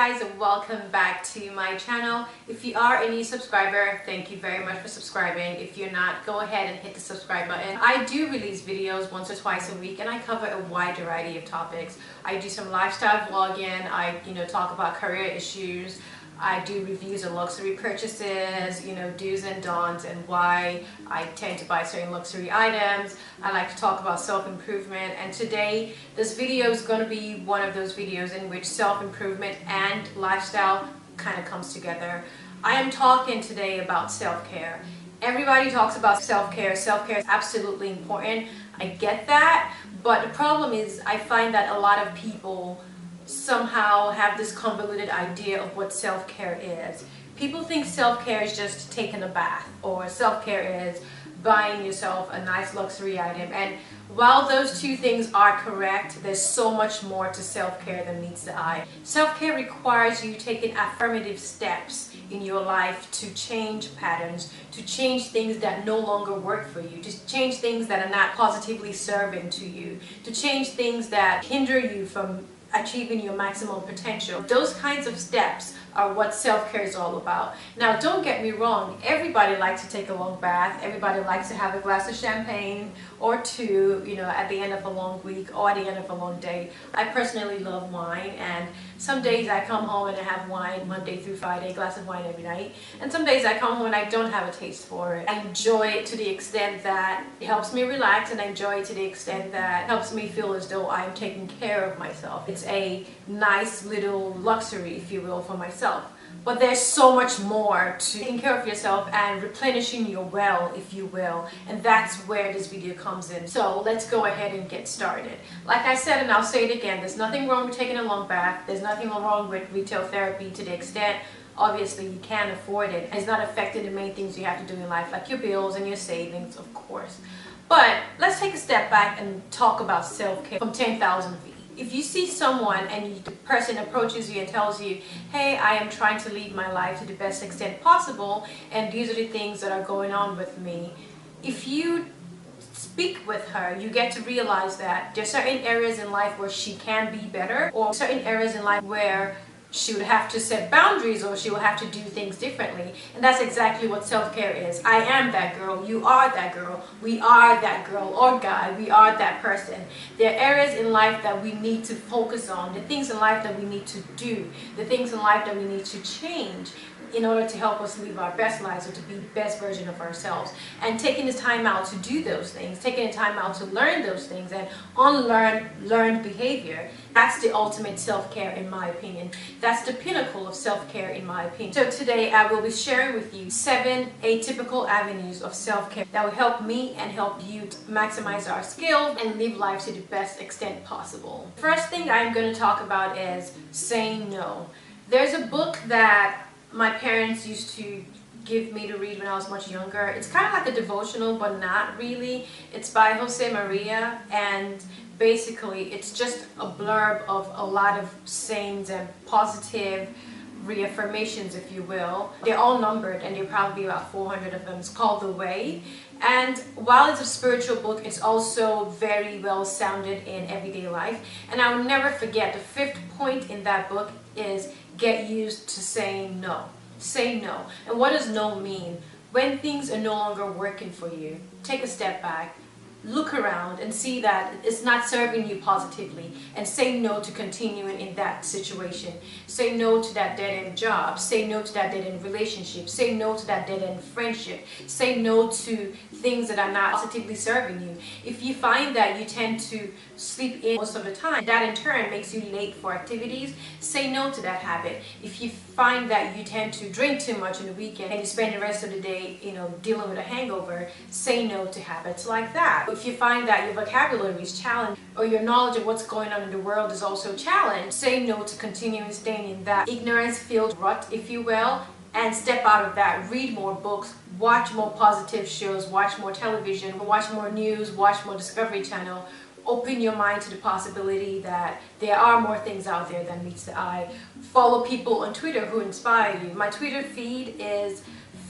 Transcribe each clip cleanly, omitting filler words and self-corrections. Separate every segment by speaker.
Speaker 1: guys, welcome back to my channel. If you are a new subscriber, thank you very much for subscribing. If you're not, go ahead and hit the subscribe button. I do release videos once or twice a week and I cover a wide variety of topics. I do some lifestyle vlogging, I talk about career issues, I do reviews of luxury purchases, do's and don'ts and why I tend to buy certain luxury items. I like to talk about self-improvement, and today this video is going to be one of those videos in which self-improvement and lifestyle kind of comes together. I am talking today about self-care. Everybody talks about self-care. Self-care is absolutely important. I get that, but the problem is I find that a lot of people somehow have this convoluted idea of what self-care is. People think self-care is just taking a bath, or self-care is buying yourself a nice luxury item. And while those two things are correct, there's so much more to self-care than meets the eye. Self-care requires you taking affirmative steps in your life to change patterns, to change things that no longer work for you, to change things that are not positively serving to you, to change things that hinder you from achieving your maximum potential. Those kinds of steps are what self-care is all about. Now, don't get me wrong, everybody likes to take a long bath, everybody likes to have a glass of champagne or two, at the end of a long week or at the end of a long day. I personally love wine, and some days I come home and I have wine Monday through Friday, a glass of wine every night, and some days I come home and I don't have a taste for it. I enjoy it to the extent that it helps me relax, and I enjoy it to the extent that it helps me feel as though I'm taking care of myself. It's a nice little luxury, if you will, for myself. But there's so much more to taking care of yourself and replenishing your well, if you will, and that's where this video comes in. So let's go ahead and get started. Like I said, and I'll say it again, there's nothing wrong with taking a long bath. There's nothing wrong with retail therapy to the extent obviously you can't afford it. It's not affecting the main things you have to do in life, like your bills and your savings, of course. But let's take a step back and talk about self-care from 10,000 feet. If you see someone and the person approaches you and tells you, hey, I am trying to lead my life to the best extent possible, and these are the things that are going on with me, if you speak with her, you get to realize that there's certain areas in life where she can be better, or certain areas in life where she would have to set boundaries, or she will have to do things differently. And that's exactly what self-care is. I am that girl, you are that girl, we are that girl or guy, we are that person. There are areas in life that we need to focus on, the things in life that we need to do, the things in life that we need to change in order to help us live our best lives, or to be the best version of ourselves. And taking the time out to do those things, taking the time out to learn those things and unlearn learned behavior, that's the ultimate self-care in my opinion. That's the pinnacle of self-care in my opinion. So today I will be sharing with you 7 atypical avenues of self-care that will help me and help you to maximize our skills and live life to the best extent possible. First thing I'm going to talk about is saying no. There's a book that my parents used to give me to read when I was much younger. It's kind of like a devotional, but not really. It's by Jose Maria, and basically it's just a blurb of a lot of sayings and positive reaffirmations, if you will. They're all numbered, and there are probably about 400 of them. It's called The Way. And while it's a spiritual book, it's also very well sounded in everyday life. And I will never forget, the 5th point in that book is get used to saying no. Say no. And what does no mean? When things are no longer working for you, take a step back, look around and see that it's not serving you positively, and say no to continuing in that situation. Say no to that dead-end job. Say no to that dead-end relationship. Say no to that dead-end friendship. Say no to things that are not positively serving you. If you find that you tend to sleep in most of the time, that in turn makes you late for activities, say no to that habit. If you find that you tend to drink too much on the weekend and you spend the rest of the day, dealing with a hangover, say no to habits like that. If you find that your vocabulary is challenged, or your knowledge of what's going on in the world is also challenged, say no to continuing staying in that ignorance-filled rut, if you will, and step out of that. Read more books, watch more positive shows, watch more television, watch more news, watch more Discovery Channel. Open your mind to the possibility that there are more things out there than meets the eye. Follow people on Twitter who inspire you. My Twitter feed is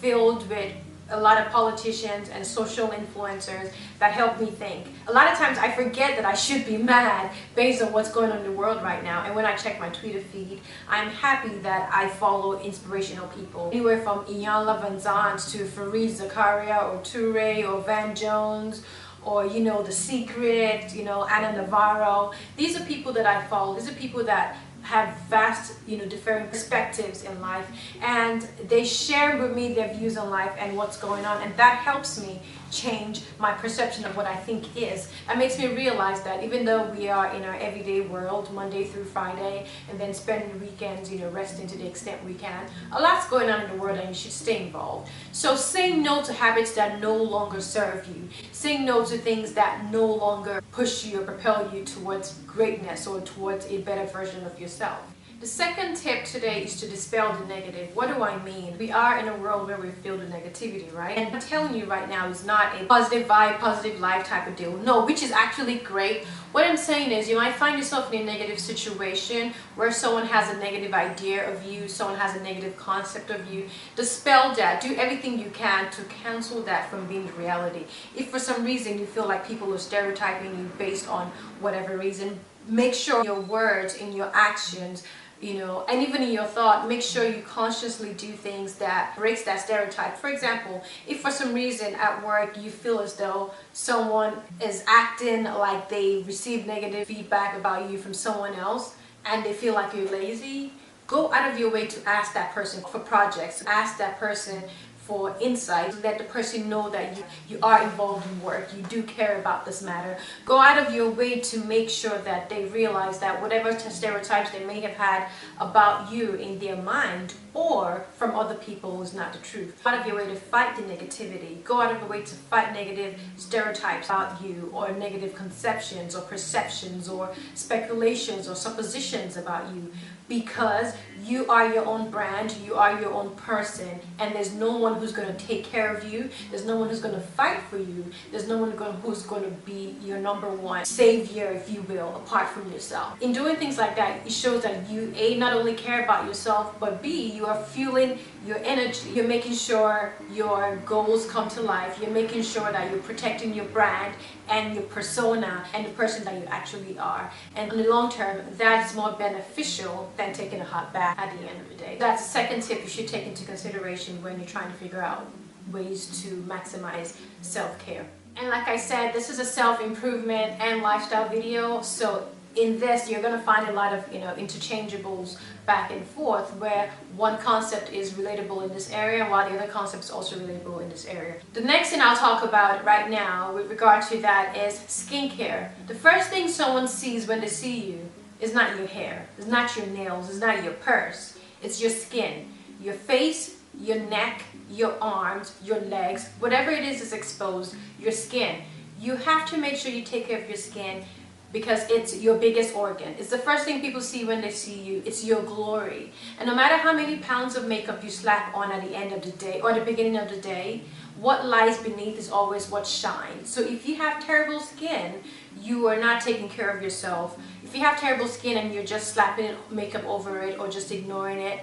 Speaker 1: filled with a lot of politicians and social influencers that help me think. A lot of times I forget that I should be mad based on what's going on in the world right now, and when I check my Twitter feed, I'm happy that I follow inspirational people. Anywhere from Iyanla Vanzant to Fareed Zakaria or Toure or Van Jones, or you know, The Secret, you know, Anna Navarro. These are people that I follow. These are people that have vast, you know, different perspectives in life, and they share with me their views on life and what's going on, and that helps me change my perception of what I think is. That makes me realize that even though we are in our everyday world, Monday through Friday, and then spending weekends, you know, resting to the extent we can, a lot's going on in the world and you should stay involved. So say no to habits that no longer serve you. Say no to things that no longer push you or propel you towards greatness or towards a better version of yourself. The second tip today is to dispel the negative. What do I mean? We are in a world where we feel the negativity, right? And I'm telling you right now, it's not a positive vibe, positive life type of deal. No, which is actually great. What I'm saying is you might find yourself in a negative situation where someone has a negative idea of you, someone has a negative concept of you. Dispel that. Do everything you can to cancel that from being reality. If for some reason you feel like people are stereotyping you based on whatever reason, make sure your words and your actions, you know, and even in your thought, make sure you consciously do things that breaks that stereotype. For example, if for some reason at work you feel as though someone is acting like they received negative feedback about you from someone else and they feel like you're lazy, go out of your way to ask that person for projects, ask that person for insight, let the person know that you are involved in work, you do care about this matter. Go out of your way to make sure that they realize that whatever stereotypes they may have had about you in their mind or from other people is not the truth. Go out of your way to fight the negativity. Go out of your way to fight negative stereotypes about you, or negative conceptions or perceptions or speculations or suppositions about you, because you are your own brand, you are your own person, and there's no one who's going to take care of you, there's no one who's going to fight for you, there's no one who's going to be your number one savior, if you will, apart from yourself. In doing things like that, it shows that you, A, not only care about yourself, but B, you are fueling your energy. You're making sure your goals come to life, you're making sure that you're protecting your brand and your persona and the person that you actually are. And in the long term, that is more beneficial than taking a hot bath at the end of the day. That's the second tip you should take into consideration when you're trying to figure out ways to maximize self-care. And like I said, this is a self-improvement and lifestyle video, so in this you're going to find a lot of, you know, interchangeables back and forth, where one concept is relatable in this area while the other concept is also relatable in this area. The next thing I'll talk about right now with regard to that is skincare. The first thing someone sees when they see you is not your hair, it's not your nails, it's not your purse, it's your skin. Your face, your neck, your arms, your legs, whatever it is exposed, your skin. You have to make sure you take care of your skin, because it's your biggest organ. It's the first thing people see when they see you. It's your glory. And no matter how many pounds of makeup you slap on at the end of the day or the beginning of the day, what lies beneath is always what shines. So if you have terrible skin, you are not taking care of yourself. If you have terrible skin and you're just slapping makeup over it or just ignoring it,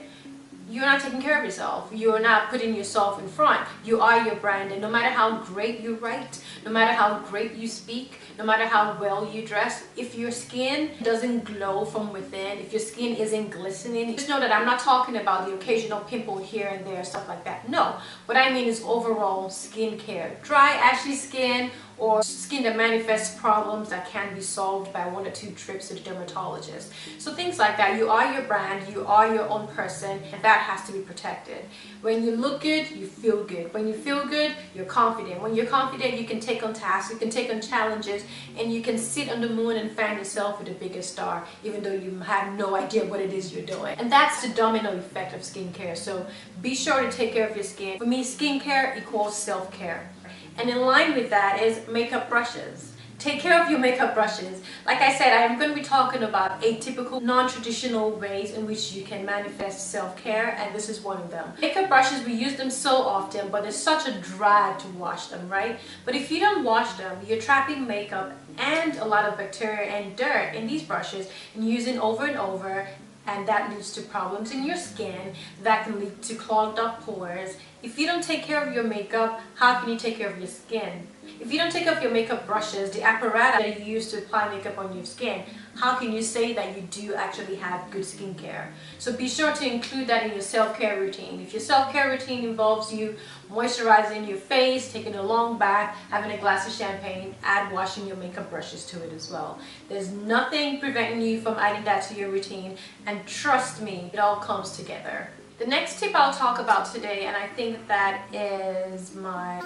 Speaker 1: you're not taking care of yourself. You're not putting yourself in front. You are your brand, and no matter how great you write, no matter how great you speak, no matter how well you dress, if your skin doesn't glow from within, if your skin isn't glistening, just know that I'm not talking about the occasional pimple here and there, stuff like that. No, what I mean is overall skin care. Dry, ashy skin, or skin that manifests problems that can be solved by 1 or 2 trips to the dermatologist. So things like that. You are your brand, you are your own person, and that has to be protected. When you look good, you feel good. When you feel good, you're confident. When you're confident, you can take on tasks, you can take on challenges, and you can sit on the moon and fan yourself with a bigger star, even though you have no idea what it is you're doing. And that's the domino effect of skincare. So be sure to take care of your skin. For me, skincare equals self-care. And in line with that is makeup brushes. Take care of your makeup brushes. Like I said, I'm going to be talking about atypical, non-traditional ways in which you can manifest self-care, and this is one of them. Makeup brushes, we use them so often, but it's such a drag to wash them, right? But if you don't wash them, you're trapping makeup and a lot of bacteria and dirt in these brushes and using over and over. and that leads to problems in your skin that can lead to clogged up pores. If you don't take care of your makeup, how can you take care of your skin? If you don't take care of your makeup brushes, the apparatus that you use to apply makeup on your skin, how can you say that you do actually have good skincare? So be sure to include that in your self-care routine. If your self-care routine involves you moisturizing your face, taking a long bath, having a glass of champagne, add washing your makeup brushes to it as well. There's nothing preventing you from adding that to your routine, and trust me, it all comes together. The next tip I'll talk about today, and I think that is my...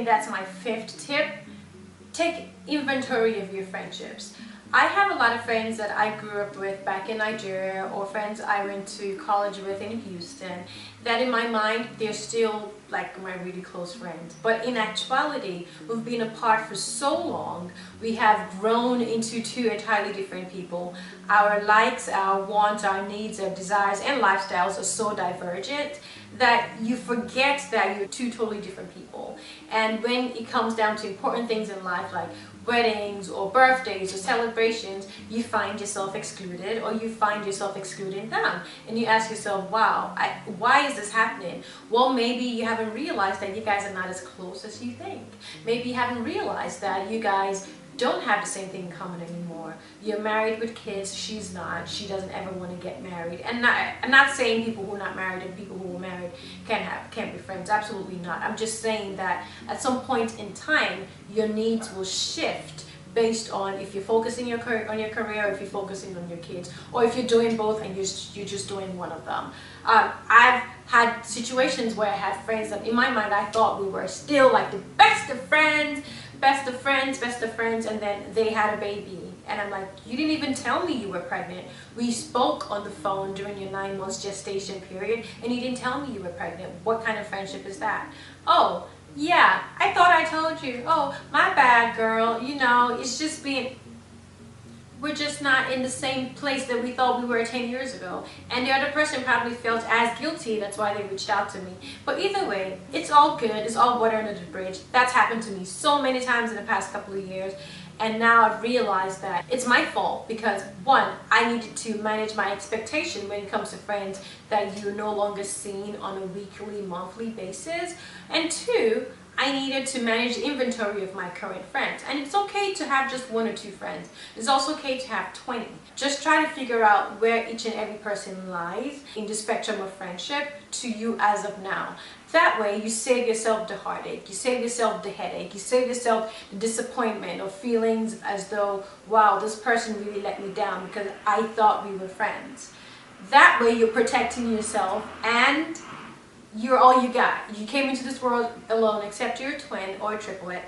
Speaker 1: that's my fifth tip. Take inventory of your friendships. I have a lot of friends that I grew up with back in Nigeria, or friends I went to college with in Houston, that in my mind they're still like my really close friends. But in actuality, we've been apart for so long, we have grown into two entirely different people. Our likes, our wants, our needs, our desires, and lifestyles are so divergent that you forget that you're two totally different people. And when it comes down to important things in life like weddings or birthdays or celebrations, you find yourself excluded, or you find yourself excluding them, and you ask yourself, wow, why is this happening? Well, maybe you haven't realized that you guys are not as close as you think. Maybe you haven't realized that you guys don't have the same thing in common anymore. You're married with kids, she's not. She doesn't ever want to get married. And I'm not saying people who are not married and people who are married can't be friends. Absolutely not. I'm just saying that at some point in time, your needs will shift based on if you're focusing on your career, or if you're focusing on your kids, or if you're doing both and you're just doing one of them. I've had situations where I had friends that in my mind I thought we were still like the best of friends, and then they had a baby. And I'm like, you didn't even tell me you were pregnant. We spoke on the phone during your 9 months gestation period, and you didn't tell me you were pregnant. What kind of friendship is that? Oh, yeah, I thought I told you. Oh, my bad, girl. You know, it's just being... We're just not in the same place that we thought we were 10 years ago. And the other person probably felt as guilty. That's why they reached out to me. But either way, it's all good. It's all water under the bridge. That's happened to me so many times in the past couple of years. And now I've realized that it's my fault because, one, I needed to manage my expectation when it comes to friends that you're no longer seeing on a weekly, monthly basis. And two, I needed to manage the inventory of my current friends. And it's okay to have just 1 or 2 friends. It's also okay to have 20. Just try to figure out where each and every person lies in the spectrum of friendship to you as of now. That way you save yourself the heartache, you save yourself the headache, you save yourself the disappointment or feelings as though, wow, this person really let me down because I thought we were friends. That way you're protecting yourself, and you're all you got. You came into this world alone, except you're a twin or a triplet,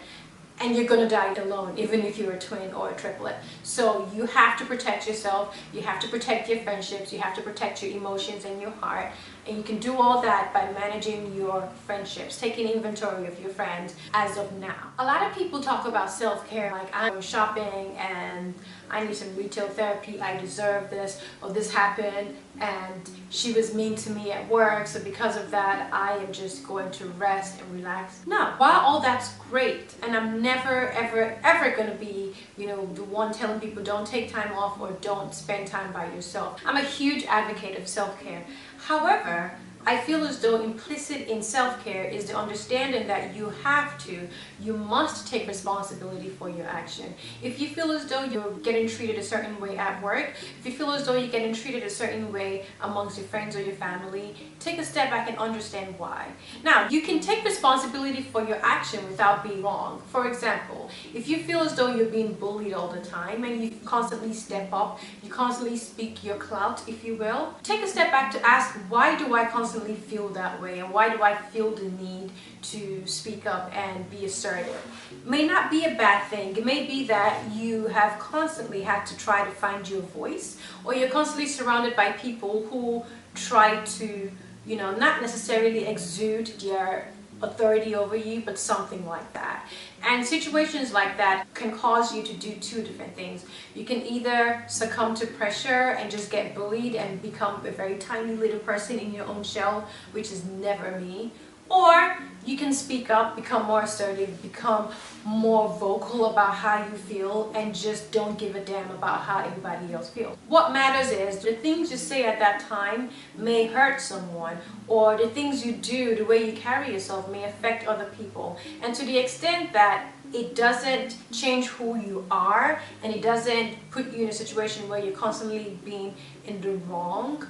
Speaker 1: and you're gonna die alone, even if you're a twin or a triplet. So you have to protect yourself, you have to protect your friendships, you have to protect your emotions and your heart, and you can do all that by managing your friendships, taking inventory of your friends as of now. A lot of people talk about self-care, like I'm shopping and I need some retail therapy, I deserve this, or this happened and she was mean to me at work, so because of that I am just going to rest and relax. No, while all that's great, and I'm never ever gonna be, you know, the one telling people don't take time off or don't spend time by yourself. I'm a huge advocate of self-care. However, I feel as though implicit in self-care is the understanding that you must take responsibility for your action. If you feel as though you're getting treated a certain way at work, if you feel as though you're getting treated a certain way amongst your friends or your family, take a step back and understand why. Now, you can take responsibility for your action without being wrong. For example, if you feel as though you're being bullied all the time and you constantly step up, you constantly speak your clout, if you will, take a step back to ask, why do I constantly feel that way, and why do I feel the need to speak up and be assertive? It may not be a bad thing. It may be that you have constantly had to try to find your voice, or you're constantly surrounded by people who try to, you know, not necessarily exude their authority over you, but something like that. And situations like that can cause you to do 2 different things. You can either succumb to pressure and just get bullied and become a very tiny little person in your own shell, which is never me, Or you can speak up, become more assertive, become more vocal about how you feel, and just don't give a damn about how everybody else feels. What matters is the things you say at that time may hurt someone, or the things you do, the way you carry yourself may affect other people. And to the extent that it doesn't change who you are, and it doesn't put you in a situation where you're constantly being in the wrong,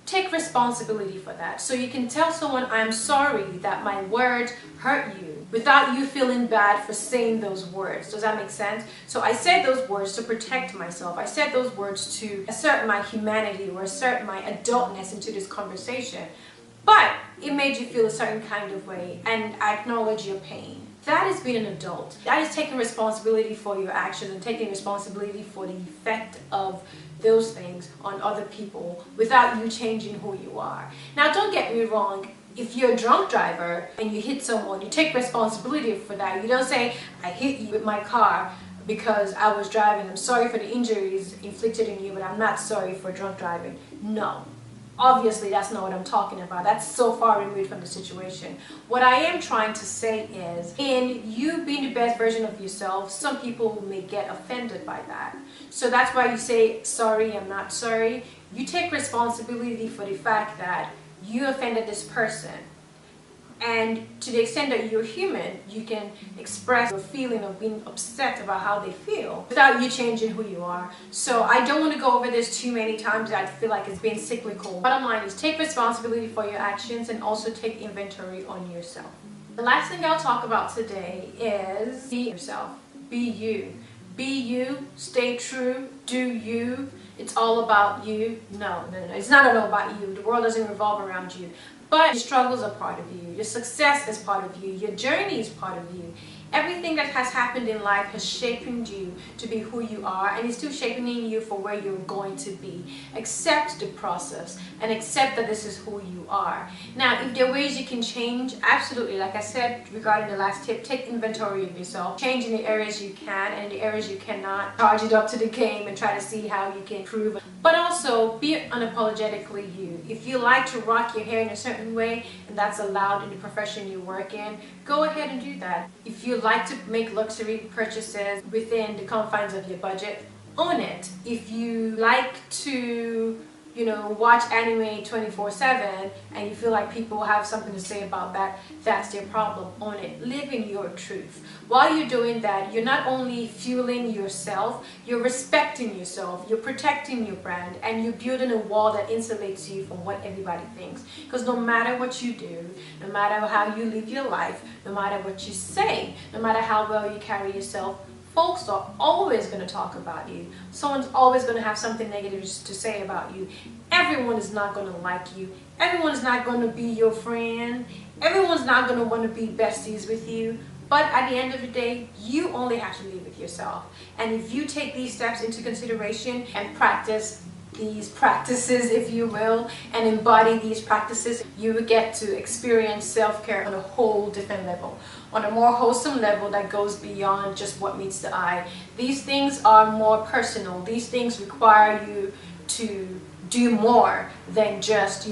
Speaker 1: take responsibility for that. So you can tell someone, I'm sorry that my words hurt you, without you feeling bad for saying those words. Does that make sense? So I said those words to protect myself. I said those words to assert my humanity or assert my adultness into this conversation. But it made you feel a certain kind of way, and I acknowledge your pain. That is being an adult. That is taking responsibility for your actions and taking responsibility for the effect of those things on other people without you changing who you are. Now, don't get me wrong. If you're a drunk driver and you hit someone, you take responsibility for that. You don't say, I hit you with my car because I was driving. I'm sorry for the injuries inflicted on you, but I'm not sorry for drunk driving. No. Obviously, that's not what I'm talking about. That's so far removed from the situation. What I am trying to say is, in you being the best version of yourself, some people may get offended by that. So that's why you say, sorry, I'm not sorry. You take responsibility for the fact that you offended this person. And to the extent that you're human, you can express your feeling of being upset about how they feel without you changing who you are. So I don't want to go over this too many times. I feel like it's been cyclical. Bottom line is, take responsibility for your actions and also take inventory on yourself. The last thing I'll talk about today is be yourself. Be you. Be you. Stay true. Do you. It's all about you. No. It's not all about you. The world doesn't revolve around you. But your struggles are part of you. Your success is part of you. Your journey is part of you. Everything that has happened in life has shaped you to be who you are, and it's still shaping you for where you're going to be. Accept the process and accept that this is who you are. Now, if there are ways you can change, absolutely. Like I said regarding the last tip, take inventory of yourself. Change in the areas you can, and in the areas you cannot, charge it up to the game and try to see how you can improve. But also, be unapologetically you. If you like to rock your hair in a certain way, and that's allowed in the profession you work in, go ahead and do that. If you like to make luxury purchases within the confines of your budget, own it. If you like to, watch anime 24/7 and you feel like people have something to say about that, that's their problem. Own it. Live in your truth. While you're doing that, you're not only fueling yourself, you're respecting yourself, you're protecting your brand, and you're building a wall that insulates you from what everybody thinks. Because no matter what you do, no matter how you live your life, no matter what you say, no matter how well you carry yourself, folks are always going to talk about you. Someone's always going to have something negative to say about you. Everyone is not going to like you. Everyone's not going to be your friend. Everyone's not going to want to be besties with you. But at the end of the day, you only have to live with yourself. And if you take these steps into consideration and practice these practices, if you will, and embody these practices, you will get to experience self-care on a whole different level, on a more wholesome level that goes beyond just what meets the eye. These things are more personal. These things require you to do more than just,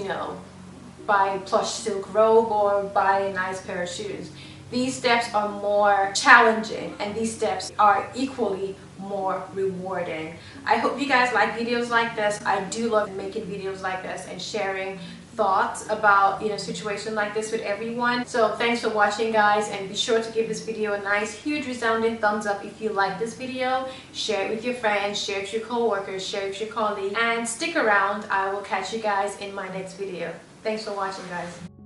Speaker 1: buy a plush silk robe or buy a nice pair of shoes. These steps are more challenging, and these steps are equally more rewarding. I hope you guys like videos like this. I do love making videos like this and sharing thoughts about situations like this with everyone. So thanks for watching, guys, and be sure to give this video a nice huge resounding thumbs up if you like this video. Share it with your friends, share it with your co-workers, share it with your colleagues, and stick around. I will catch you guys in my next video. Thanks for watching, guys.